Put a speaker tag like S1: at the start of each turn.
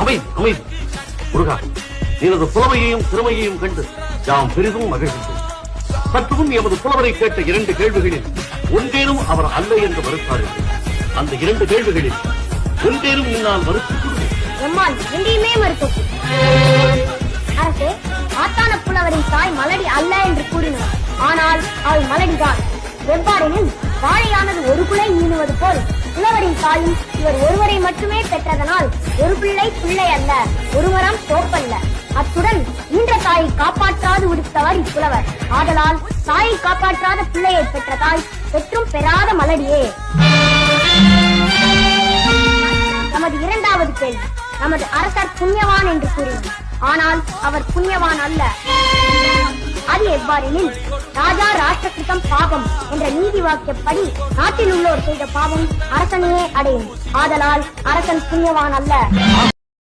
S1: அமைதி முருகா, எனது புலமையையும் திறமையையும் கண்டு யாம் பெரிதும் மகிழ்கின்றோம். சற்றுமுன் எமது புலவரை கேட்ட 2 கேள்விகளில் ஒன்றேனும் அவர் அல்ல என்று மறுத்தார்கள். அந்த 2 கேள்விகளில் ஒன்றேனும் என்னால் மறுத்துக் கொள்வேன்.
S2: எம்மால் இரண்டையுமே மறுக்கும். அரசே, ஆத்தான புலவரின் தாய் மலடி அல்ல என்று கூறினார். ஆனால் அவள் மலடிதான். எவ்வாறெனில் வாழையானது ஒரு குலை ஈனுவது போல் புலவரின் தாயும் இவர் ஒருவரை மட்டுமே பெற்றதனால் ஒரு பிள்ளை அல்ல, ஒரு மரம் தோப்பல்ல. அத்துடன் ஈன்ற தாயை காப்பாற்றாது உடுத்தவர் இப்புலவர். ஆதலால் தாயை காப்பாற்றாத பிள்ளையை பெற்ற தாய் பெற்றும் பெறாத மலடியே. நமது 2வது கேள்வி. நமது அரசர் புண்ணியவான் என்று கூறினார். ஆனால் அவர் புண்ணியவான் அல்ல. அது எவ்வாறெனில் ராஜா ராஷ்டிரகிருதம் பாபம் என்ற நீதி வாக்கியப்படி நாட்டில் உள்ளோர் செய்த பாவம் அரசனையே அடையும். ஆதலால் அரசன் புண்ணியவான் அல்ல.